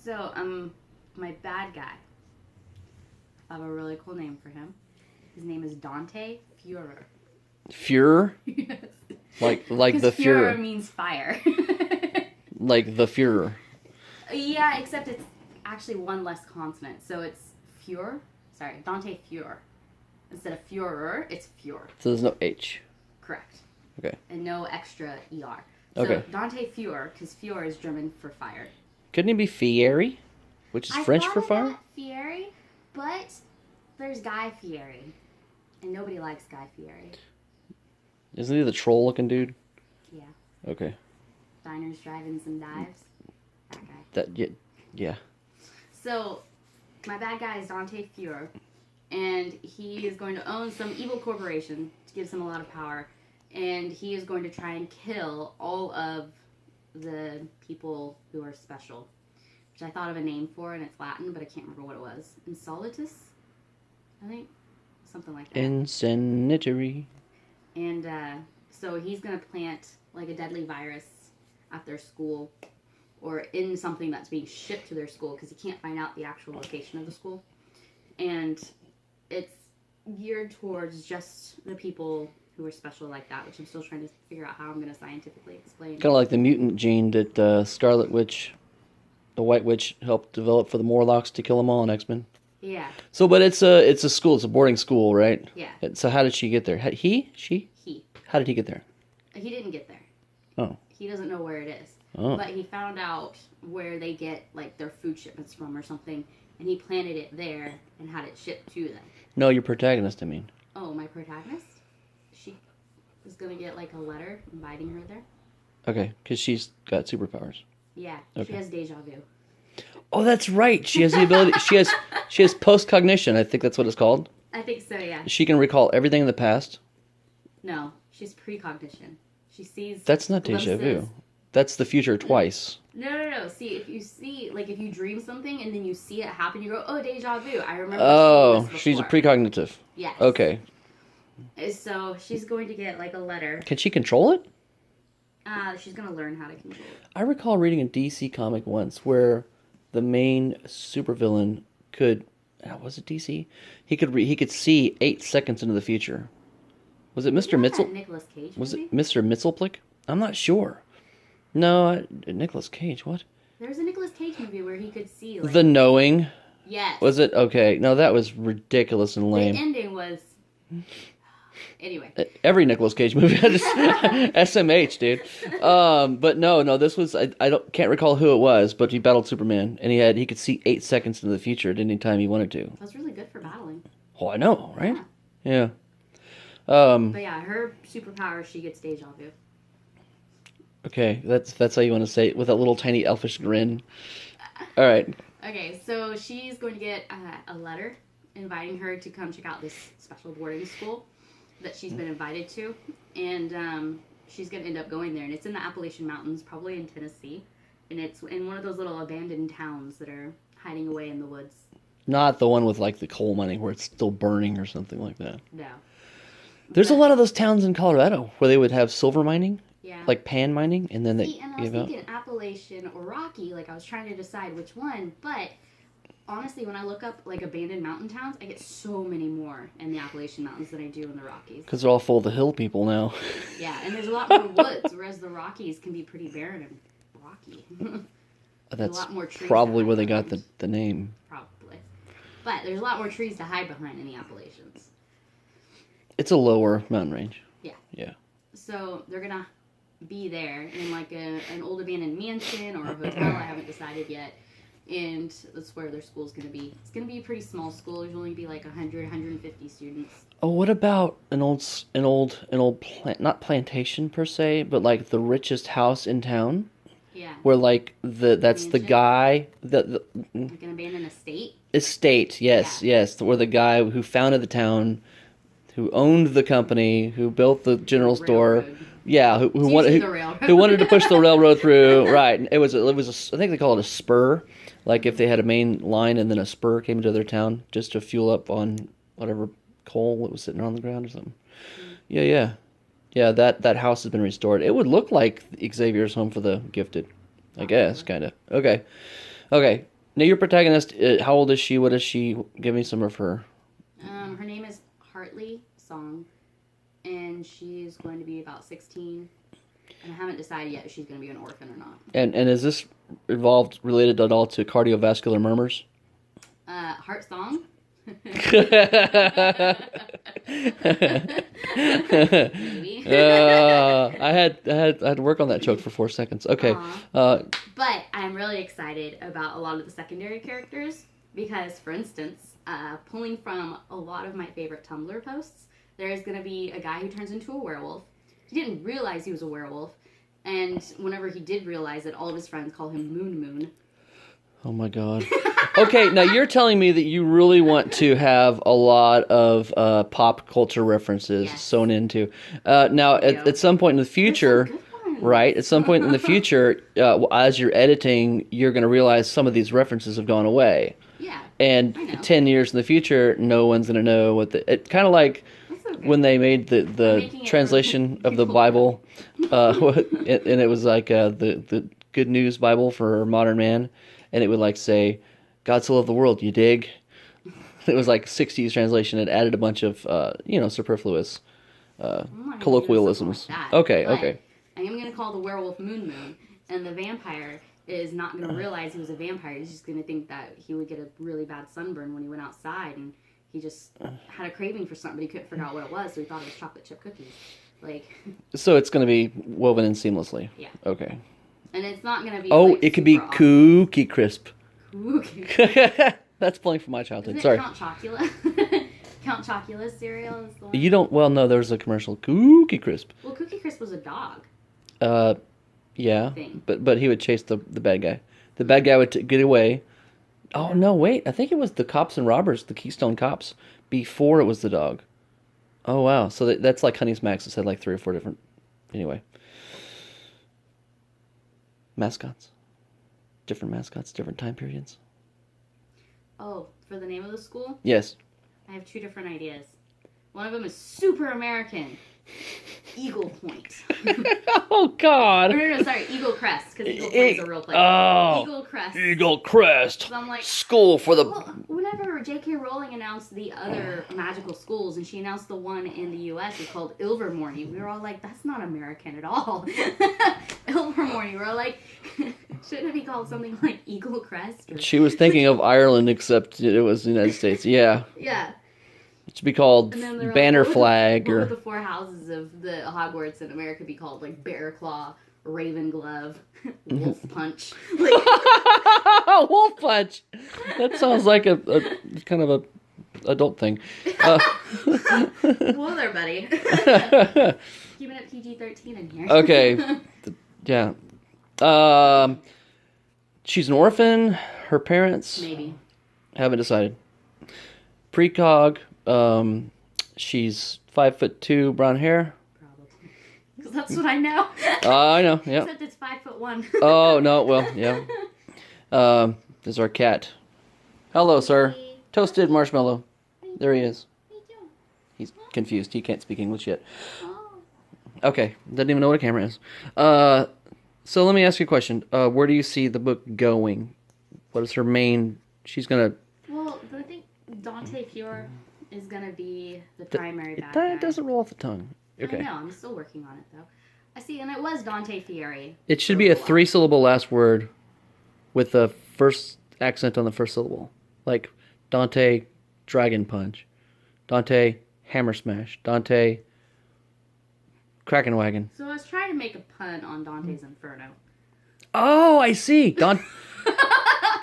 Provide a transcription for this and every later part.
So, my bad guy. I have a really cool name for him. His name is Dante Fuhrer. Fuhrer? Yes. Like the Fuhrer Fuhrer. means fire. Like the Fuhrer. Yeah, except it's actually one less consonant. So it's Fuhrer. Sorry, Dante Fuhrer. Instead of Führer, it's Fuhrer. So there's no H. Correct. Okay. And no extra ER. So Okay. Dante Fuhrer, because Fuhrer is German for fire. Couldn't it be Fieri? Which is French for fire? That, Fieri, but there's Guy Fieri. And nobody likes Guy Fieri. Isn't he the troll looking dude? Yeah. Okay. Diners, drive-ins, and dives. That guy. Yeah. So, my bad guy is Dante Fuhrer. And he is going to own some evil corporation to give him a lot of power. And he is going to try and kill all of the people who are special. Which I thought of a name for, and it's Latin, but I can't remember what it was. Insolitus? I think. Something like that. Insanitary. And so he's going to plant like a deadly virus at their school. Or in something that's being shipped to their school. Because he can't find out the actual location of the school. And it's geared towards just the people who are special like that, which I'm still trying to figure out how I'm going to scientifically explain. Kind of like the mutant gene that Scarlet Witch, the White Witch, helped develop for the Morlocks to kill them all in X-Men. Yeah. So, but it's a school. It's a boarding school, right? Yeah. So how did she get there? She? He. How did he get there? He didn't get there. Oh. He doesn't know where it is. Oh. But he found out where they get like their food shipments from or something, and he planted it there and had it shipped to them. No, your protagonist, I mean. Oh, my protagonist? She was going to get like a letter inviting her there. Okay, because she's got superpowers. Yeah, Okay. she has deja vu. Oh, that's right. She has the ability. She has post-cognition. I think that's what it's called. I think so, yeah. She can recall everything in the past. No, she's precognition. She sees. That's not deja glimpses. vu. That's the future twice. No. See, if you see, like, if you dream something and then you see it happen, you go, "Oh, deja vu! I remember." Oh, seeing this she's a before." precognitive. Yes. Okay. So she's going to get like a letter. Can she control it? She's going to learn how to control it. I recall reading a DC comic once where the main supervillain could. Was it DC? He could see 8 seconds into the future. Was it Mr. Mitchell? Nicolas Cage. Was movie? it Mr. Mitzelplick? I'm not sure. No, Nicolas Cage. What? There's a Nicolas Cage movie where he could see. Like, The Knowing. yes. Was it? Okay. No, that was ridiculous and The lame. ending was. Anyway. Every Nicolas Cage movie had SMH, dude. But no, this was can't recall who it was, but he battled Superman, and he could see 8 seconds into the future at any time he wanted to. That's really good for battling. Oh, I know, right? Yeah. But yeah, her superpower, she gets deja vu. Okay, that's how you want to say it, with that little tiny elfish grin. All right. Okay, so she's going to get a letter inviting her to come check out this special boarding school that she's been invited to, and she's going to end up going there, and it's in the Appalachian Mountains, probably in Tennessee, and it's in one of those little abandoned towns that are hiding away in the woods. Not the one with like the coal mining where it's still burning or something like that. No. There's a lot of those towns in Colorado where they would have silver mining, Yeah. like pan mining, and then See, they and I was give out. thinking Appalachian or Rocky, like I was trying to decide which one, but honestly, when I look up like abandoned mountain towns, I get so many more in the Appalachian Mountains than I do in the Rockies. Because they're all full of the hill people now. Yeah, and there's a lot more woods, whereas the Rockies can be pretty barren and rocky. That's lot more trees probably to where they hide got the name. Probably. But there's a lot more trees to hide behind in the Appalachians. It's a lower mountain range. Yeah. Yeah. So they're going to be there in like an old abandoned mansion or a hotel. I haven't decided yet. And that's where their school's going to be. It's going to be a pretty small school. There's only be like 100, 150 students. Oh, what about an old not plantation per se, but like the richest house in town? Yeah. Where like that's the Mansion? guy Like an abandoned estate. estate, yes, Yeah. yes, where the guy who founded the town, who owned the company, who built the general store, Railroad. yeah, who It's wanted usually the railroad. who wanted to push the railroad through, right? It was I think they call it a spur, like if they had a main line and then a spur came into their town just to fuel up on whatever coal that was sitting on the ground or something. Yeah. That house has been restored. It would look like Xavier's Home for the Gifted, I guess, kind of. Okay. Now, your protagonist, how old is she? What is she? Give me some of her. Her name is Hartley Song, and she's going to be about 16. And I haven't decided yet if she's going to be an orphan or not. And is this related at all to cardiovascular murmurs? Heart Song? Maybe. I had to work on that joke for 4 seconds. Okay. But I'm really excited about a lot of the secondary characters because, for instance, pulling from a lot of my favorite Tumblr posts, there is going to be a guy who turns into a werewolf. He didn't realize he was a werewolf, and whenever he did realize it, all of his friends call him Moon Moon. Oh my god. Okay, now you're telling me that you really want to have a lot of pop culture references sewn into. Now, at some point in the future, right? At some point in the future, as you're editing, you're going to realize some of these references have gone away. Yeah. And 10 years in the future, no one's going to know what it kind of like when they made the translation of the Bible, and it was like the Good News Bible for modern man. And it would like say, God so loved the world, you dig? It was like 60s translation. It added a bunch of, superfluous colloquialisms. Like okay. I am going to call the werewolf Moon Moon, and the vampire is not going to realize he was a vampire. He's just going to think that he would get a really bad sunburn when he went outside, and he just had a craving for something, but he couldn't figure out what it was, so he thought it was chocolate chip cookies. So it's going to be woven in seamlessly. Yeah. Okay. And it's not going to be. It could be Cookie Crisp. Cookie. That's playing from my childhood. Isn't Sorry. Count Chocula? Count Chocula's cereal is the one. You don't. Well, no. There was a commercial. Cookie Crisp. Well, Cookie Crisp was a dog. Yeah. Thing. But he would chase the bad guy. The bad guy would get away. Oh no! Wait. I think it was the cops and robbers, the Keystone Cops, before it was the dog. Oh wow! So that's like Honey Smacks. It had like 3 or 4 different. Anyway. Mascots. Different mascots, different time periods. Oh, for the name of the school? Yes. I have 2 different ideas. One of them is super American. Eagle Point. Oh, God. No, sorry. Eagle Crest, because Eagle Point is a real place. Oh. Eagle Crest. Eagle Crest. So I'm like, school for the... Well, whenever J.K. Rowling announced the other magical schools, and she announced the one in the U.S. is called Ilvermorny, we were all like, that's not American at all. Ilvermorny. We were all like, shouldn't it be called something like Eagle Crest? She was thinking of Ireland, except it was the United States. Yeah. Yeah. It should be called Banner Flag. What would the 4 houses of the Hogwarts in America be called? Like Bear Claw, Raven Glove, Wolf Punch. Wolf Punch. That sounds like a kind of a adult thing. Whoa there, buddy. Keeping it PG-13 in here. Okay. Yeah. She's an orphan. Her parents Maybe. haven't decided. Precog. She's 5'2", brown hair. Probably. Because that's what I know. I know, yeah. Except it's 5'1". Oh, no, well, yeah. This is our cat. Hello, sir. Hey. Toasted marshmallow. There he is. Hey, Joe. He's confused. He can't speak English yet. Oh. Okay, doesn't even know what a camera is. So let me ask you a question. Where do you see the book going? What is her main... She's going to... Well, I think Dante Fiore is going to be the primary bad That guy. doesn't roll off the tongue. Okay. I know, I'm still working on it, though. I see, and it was Dante Fiore. It should be a 3-syllable last word with the first accent on the first syllable. Like Dante Dragon Punch, Dante Hammer Smash, Dante Kraken Wagon. So I was trying to make a pun on Dante's Inferno. Oh, I see.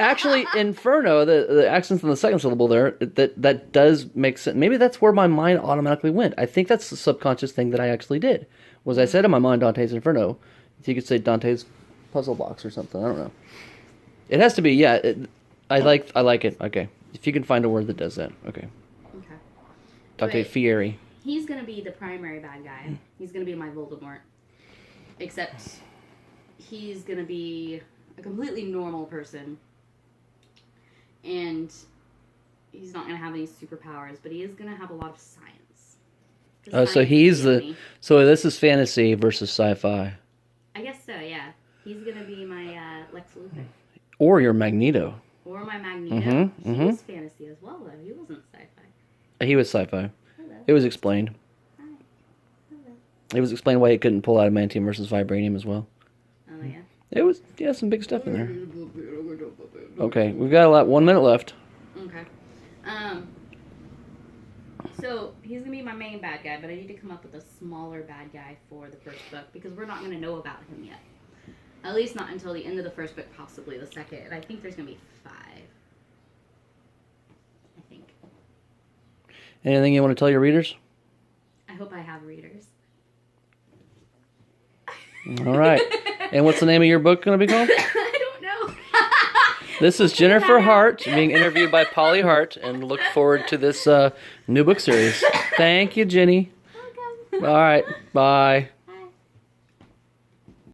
Actually, Inferno, the accents on the second syllable there, that does make sense. Maybe that's where my mind automatically went. I think that's the subconscious thing that I actually did. Was I said in my mind Dante's Inferno. You could say Dante's Puzzle Box or something. I don't know. It has to be, yeah. I like it. Okay. If you can find a word that does that. Okay. Okay. Dante Fieri. He's going to be the primary bad guy. He's going to be my Voldemort. Except he's going to be a completely normal person. And he's not going to have any superpowers, but he is going to have a lot of science. So he's so this is fantasy versus sci-fi. I guess so, yeah. He's going to be my Lex Luthor. Or your Magneto. Or Magneto. He was fantasy as well, though. He wasn't sci-fi. He was sci-fi. Hello. It was explained. Hi. Hello. It was explained why he couldn't pull out adamantium versus vibranium as well. Oh, yeah? It was, some big stuff in there. Okay, we've got 1 minute left. Okay. So, he's going to be my main bad guy, but I need to come up with a smaller bad guy for the first book, because we're not going to know about him yet. At least not until the end of the first book, possibly the second. And I think there's going to be 5. I think. Anything you want to tell your readers? I hope I have readers. All right. And what's the name of your book going to be called? I don't know. This is Jennifer Hart being interviewed by Polly Hart, and look forward to this new book series. Thank you, Jenny. Welcome. All right. Bye.